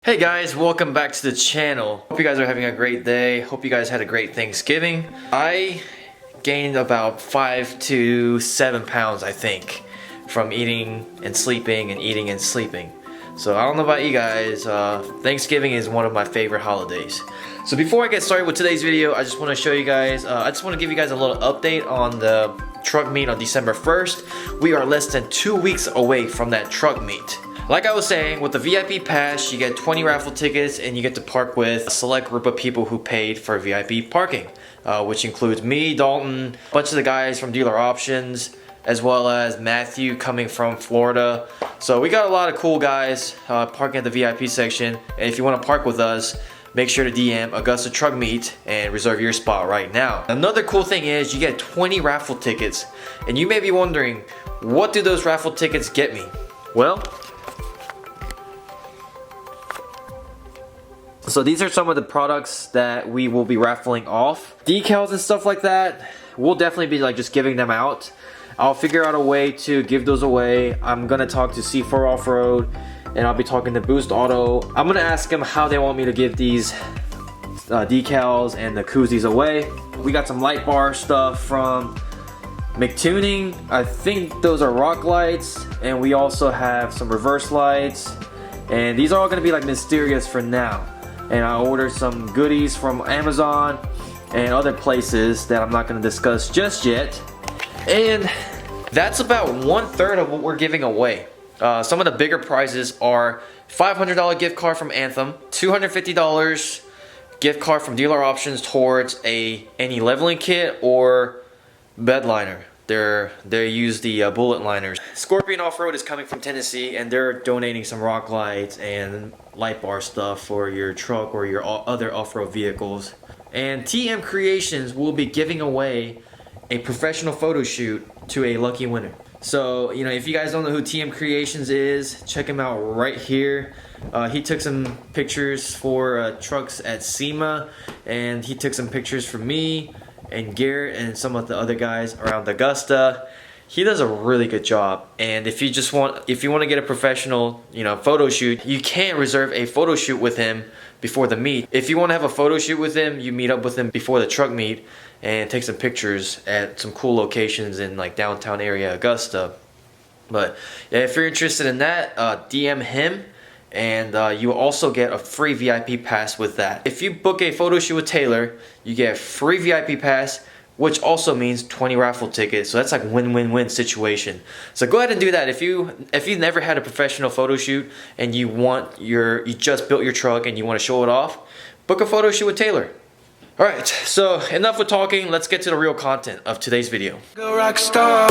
Hey guys, welcome back to the channel. Hope you guys are having a great day. Hope you guys had a great Thanksgiving. I gained about 5 to 7 pounds, I think, from eating and sleeping and eating and sleeping. So I don't know about you guys, Thanksgiving is one of my favorite holidays. So before I get started with today's video, I just want to show you guys, I just want to give you guys a little update on the truck meet on December 1st. We are less than 2 weeks away from that truck meet. Like I was saying, with the VIP pass, you get 20 raffle tickets and you get to park with a select group of people who paid for VIP parking, which includes me, Dalton, a bunch of the guys from Dealer Options, as well as Matthew coming from Florida. So we got a lot of cool guys parking at the VIP section, and if you want to park with us, make sure to DM Augusta Truck Meet and reserve your spot right now. Another cool thing is you get 20 raffle tickets, and you may be wondering, what do those raffle tickets get me? Well, so these are some of the products that we will be raffling off. Decals and stuff like that, we'll definitely be like just giving them out. I'll figure out a way to give those away. I'm gonna talk to C4 Off-Road and I'll be talking to Boost Auto. I'm gonna ask them how they want me to give these decals and the koozies away. We got some light bar stuff from McTuning. I think those are rock lights, and we also have some reverse lights, and these are all gonna be like mysterious for now. And I ordered some goodies from Amazon and other places that I'm not going to discuss just yet. And that's about 1/3 of what we're giving away. Some of the bigger prizes are $500 gift card from Anthem, $250 gift card from Dealer Options towards any leveling kit or bed liner. They use the bullet liners. Scorpion Off-Road is coming from Tennessee, and they're donating some rock lights and light bar stuff for your truck or your other off-road vehicles. And TM Creations will be giving away a professional photo shoot to a lucky winner. So, you know, if you guys don't know who TM Creations is, check him out right here. He took some pictures for trucks at SEMA, and he took some pictures for me and Garrett and some of the other guys around Augusta. He does a really good job, and if you want to get a professional, you know, photo shoot, you can reserve a photo shoot with him before the meet. If you want to have a photo shoot with him, you meet up with him before the truck meet and take some pictures at some cool locations in like downtown area Augusta. But yeah, if you're interested in that, DM him. And you will also get a free VIP pass with that. If you book a photo shoot with Taylor, you get a free VIP pass, which also means 20 raffle tickets. So that's like win-win-win situation. So go ahead and do that. If you've never had a professional photo shoot and you just built your truck and you want to show it off, book a photo shoot with Taylor. All right, so enough with talking. Let's get to the real content of today's video. Go rock star.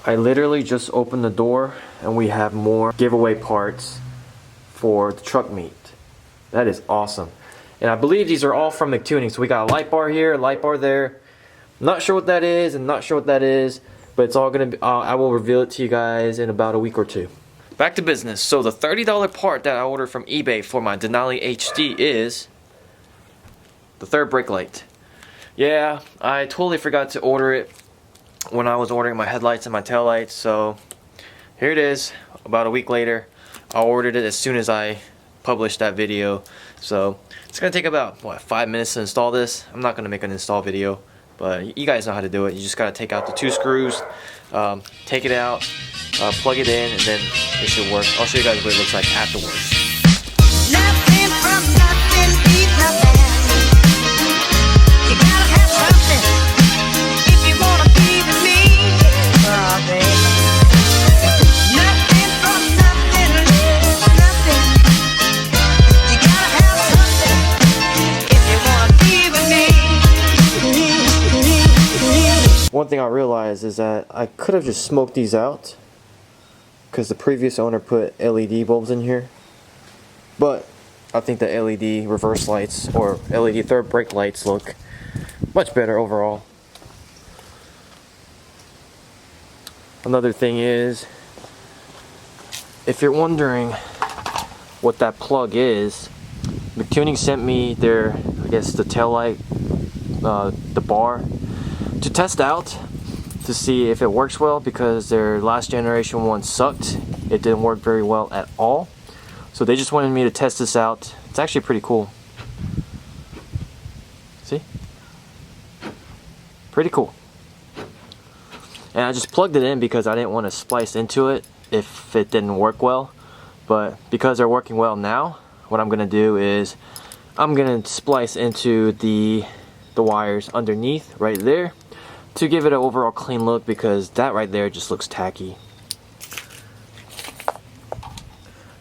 I literally just opened the door and we have more giveaway parts for the truck meet. That is awesome. And I believe these are all from McTuning. So we got a light bar here, a light bar there. Not sure what that is and not sure what that is, but it's all gonna be, I will reveal it to you guys in about a week or two. Back to business. So the $30 part that I ordered from eBay for my Denali HD is the third brake light. Yeah, I totally forgot to order it when I was ordering my headlights and my taillights. So here it is, about a week later. I ordered it as soon as I published that video. So it's gonna take about, what, 5 minutes to install this. I'm not gonna make an install video, but you guys know how to do it. You just gotta take out the 2 screws, take it out, plug it in, and then it should work. I'll show you guys what it looks like afterwards. Nothing from nothing, beat nothing. You gotta have something if you wanna be with me. Oh, baby. Nothing from nothing, nothing. You gotta have something if you wanna be with me. One thing I realized is that I could have just smoked these out, because the previous owner put LED bulbs in here, but I think the LED reverse lights or LED third brake lights look much better overall. Another thing is, if you're wondering what that plug is. McTuning sent me their, I guess, the tail light, the bar, to test out to see if it works well, because their last generation one sucked. It didn't work very well at all. So they just wanted me to test this out. It's actually pretty cool. See? Pretty cool. And I just plugged it in because I didn't want to splice into it if it didn't work well. But because they're working well now, what I'm gonna do is I'm gonna splice into the wires underneath right there to give it an overall clean look, because that right there just looks tacky.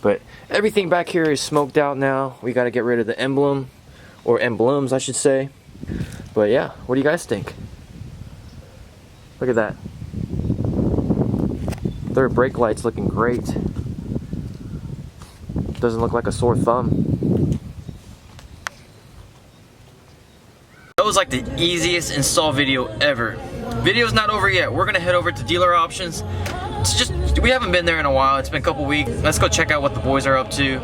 But everything back here is smoked out now. We got to get rid of the emblem, or emblems I should say. But yeah, what do you guys think? Look at that. Third brake light's looking great. Doesn't look like a sore thumb. That was like the easiest install video ever. Video's not over yet. We're gonna head over to Dealer Options. It's just, we haven't been there in a while. It's been a couple weeks. Let's go check out what the boys are up to.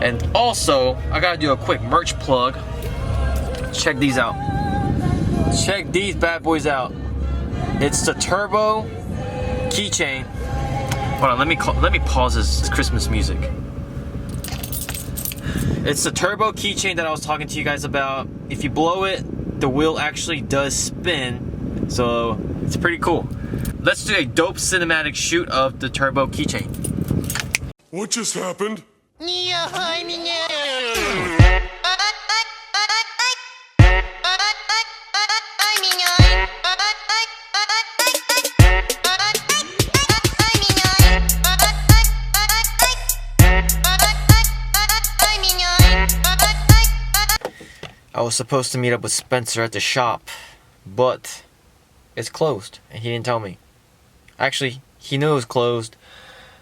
And also, I gotta do a quick merch plug. Check these out. Check these bad boys out. It's the turbo keychain. Hold on, let me pause this Christmas music. It's the turbo keychain that I was talking to you guys about. If you blow it, the wheel actually does spin, so it's pretty cool. Let's do a dope cinematic shoot of the turbo keychain. What just happened? I was supposed to meet up with Spencer at the shop, but it's closed, and he didn't tell me. Actually, he knew it was closed.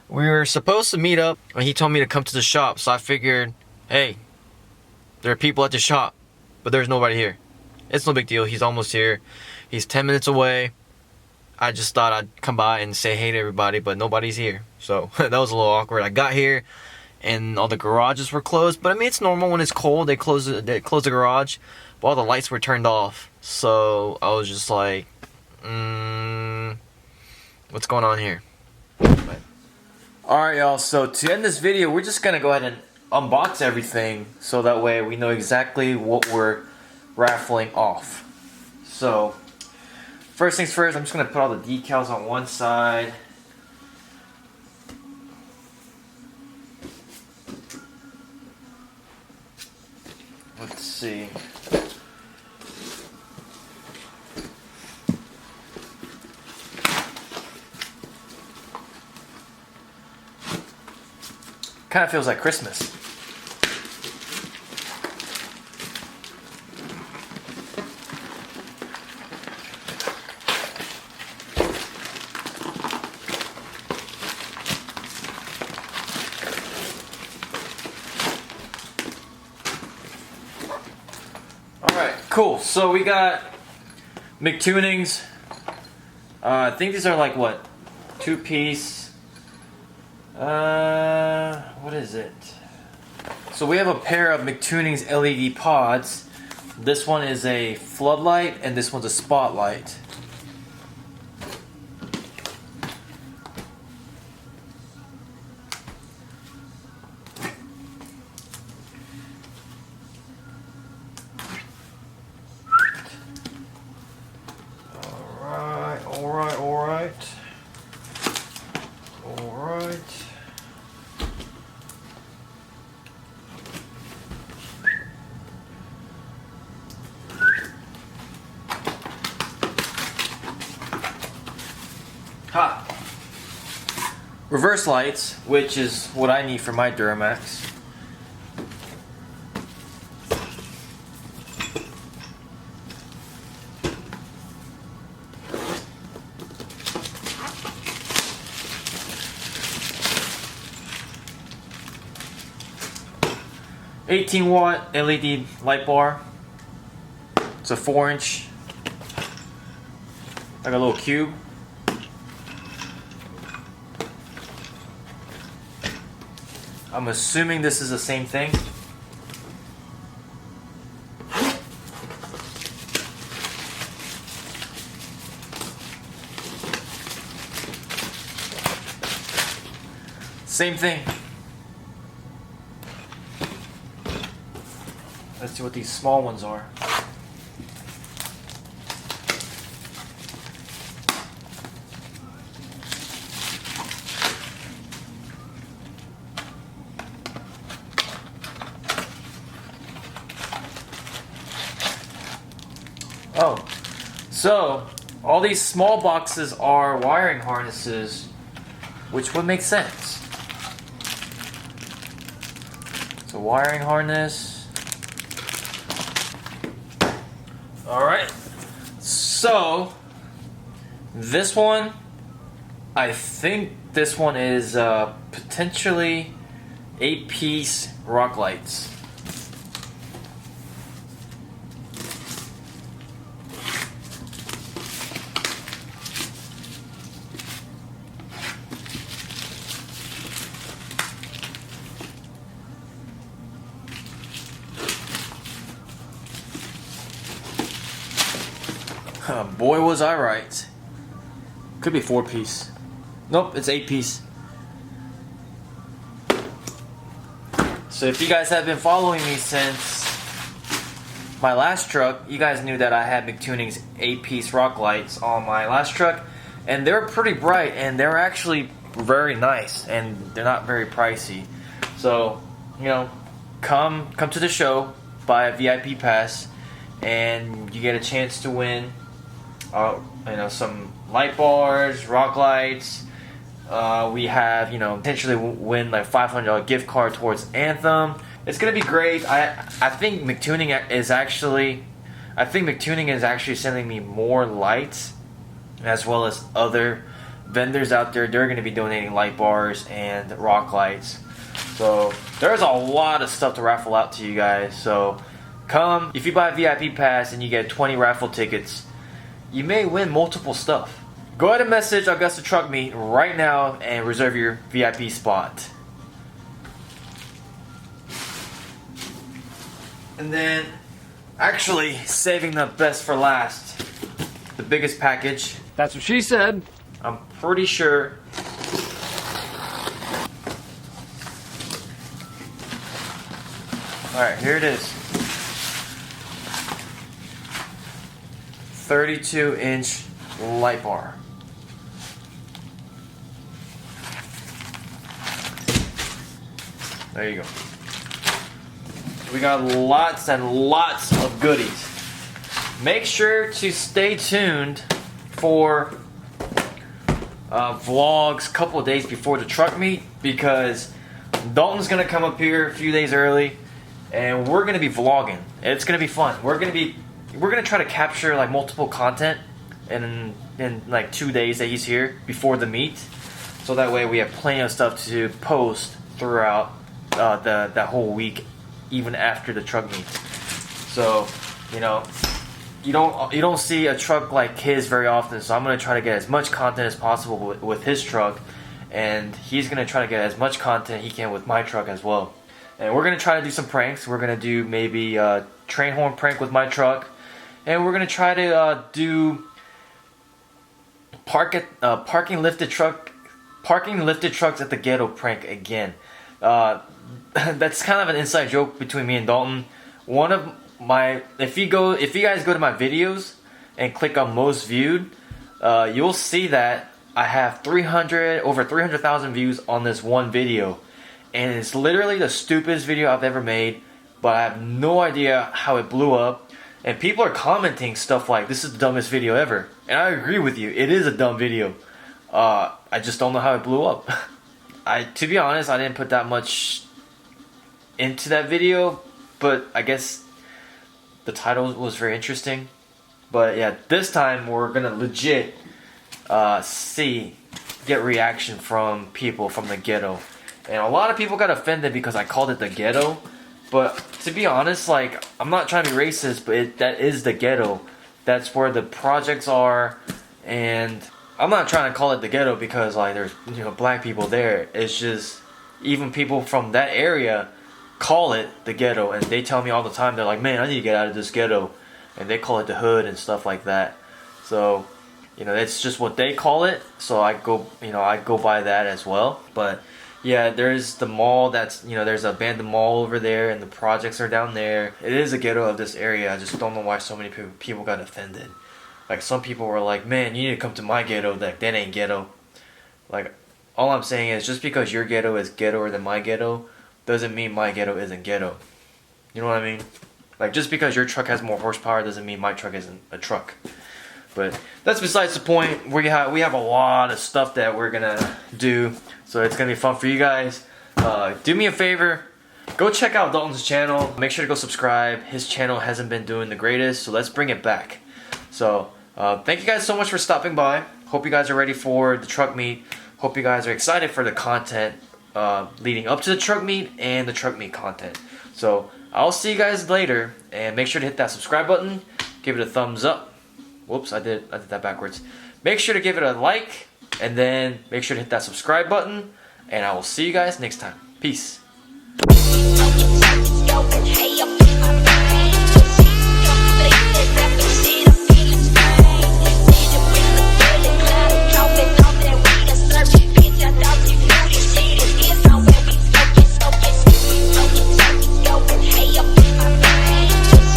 We were supposed to meet up, and he told me to come to the shop, so I figured, hey, there are people at the shop, but there's nobody here. It's no big deal, he's almost here. He's 10 minutes away. I just thought I'd come by and say hey to everybody, but nobody's here. So, that was a little awkward. I got here, and all the garages were closed, but I mean, it's normal when it's cold, they close the garage, but all the lights were turned off. So, I was just like, what's going on here? Alright y'all, so to end this video, we're just gonna go ahead and unbox everything, so that way we know exactly what we're raffling off. So, first things first, I'm just gonna put all the decals on one side. Let's see. Kind of feels like Christmas. Alright, cool. So we got McTunings. I think these are like what? 2-piece. What is it? So we have a pair of McTunings LED pods. This one is a floodlight and this one's a spotlight. Alright. Ha! Reverse lights, which is what I need for my Duramax. $18-watt LED light bar. It's a 4-inch, like a little cube. I'm assuming this is the same thing. Same thing. Let's see what these small ones are. Oh, so all these small boxes are wiring harnesses, which would make sense. It's a wiring harness. Alright, so this one, I think this one is potentially 8-piece rock lights. Boy, was I right. Could be 4-piece. Nope, it's 8-piece. So if you guys have been following me since my last truck, you guys knew that I had McTuning's 8-piece rock lights on my last truck, and they're pretty bright, and they're actually very nice, and they're not very pricey. So, you know, come to the show, buy a VIP pass, and you get a chance to win. You know, some light bars, rock lights. We have, you know, potentially win like $500 gift card towards Anthem. It's gonna be great. I think McTuning is actually sending me more lights, as well as other vendors out there. They're gonna be donating light bars and rock lights. So there's a lot of stuff to raffle out to you guys. So come, if you buy a VIP pass and you get 20 raffle tickets, you may win multiple stuff. Go ahead and message Augusta Truck Meet right now and reserve your VIP spot. And then, actually, saving the best for last, the biggest package. That's what she said. I'm pretty sure. Alright, here it is. 32-inch light bar. There you go. We got lots and lots of goodies. Make sure to stay tuned for vlogs a couple of days before the truck meet, because Dalton's gonna come up here a few days early and we're gonna be vlogging. It's gonna be fun. We're gonna try to capture like multiple content in like 2 days that he's here before the meet, so that way we have plenty of stuff to post throughout that whole week, even after the truck meet. So, you know, you don't see a truck like his very often, so I'm gonna try to get as much content as possible with his truck, and he's gonna try to get as much content he can with my truck as well. And we're gonna try to do some pranks. We're gonna do maybe a train horn prank with my truck, and we're gonna try to do parking lifted trucks at the ghetto prank again. That's kind of an inside joke between me and Dalton. One of my, if you guys go to my videos and click on most viewed, you'll see that I have over 300,000 views on this one video, and it's literally the stupidest video I've ever made, but I have no idea how it blew up. And people are commenting stuff like, "This is the dumbest video ever," and I agree with you. It is a dumb video. I just don't know how it blew up. To be honest, I didn't put that much into that video, but I guess the title was very interesting. But yeah, this time we're gonna legit get reaction from people from the ghetto. And a lot of people got offended because I called it the ghetto. But to be honest, like, I'm not trying to be racist, but that is the ghetto. That's where the projects are, and I'm not trying to call it the ghetto because like there's, you know, black people there. It's just even people from that area call it the ghetto, and they tell me all the time, they're like, man, I need to get out of this ghetto, and they call it the hood and stuff like that. So you know, that's just what they call it, so I go by that as well. But yeah, there's the mall that's, you know, there's a abandoned mall over there, and the projects are down there. It is a ghetto of this area. I just don't know why so many people got offended. Like, some people were like, man, you need to come to my ghetto. Like, that ain't ghetto. Like, all I'm saying is, just because your ghetto is ghettoer than my ghetto doesn't mean my ghetto isn't ghetto. You know what I mean? Like, just because your truck has more horsepower doesn't mean my truck isn't a truck. But that's besides the point. We have a lot of stuff that we're gonna do, so it's gonna be fun for you guys. Do me a favor, go check out Dalton's channel. Make sure to go subscribe. His channel hasn't been doing the greatest, so let's bring it back. So thank you guys so much for stopping by. Hope you guys are ready for the truck meet. Hope you guys are excited for the content leading up to the truck meet and the truck meet content. So I'll see you guys later, and make sure to hit that subscribe button. Give it a thumbs up. Whoops, I did that backwards. Make sure to give it a like, and then make sure to hit that subscribe button, and I will see you guys next time. Peace.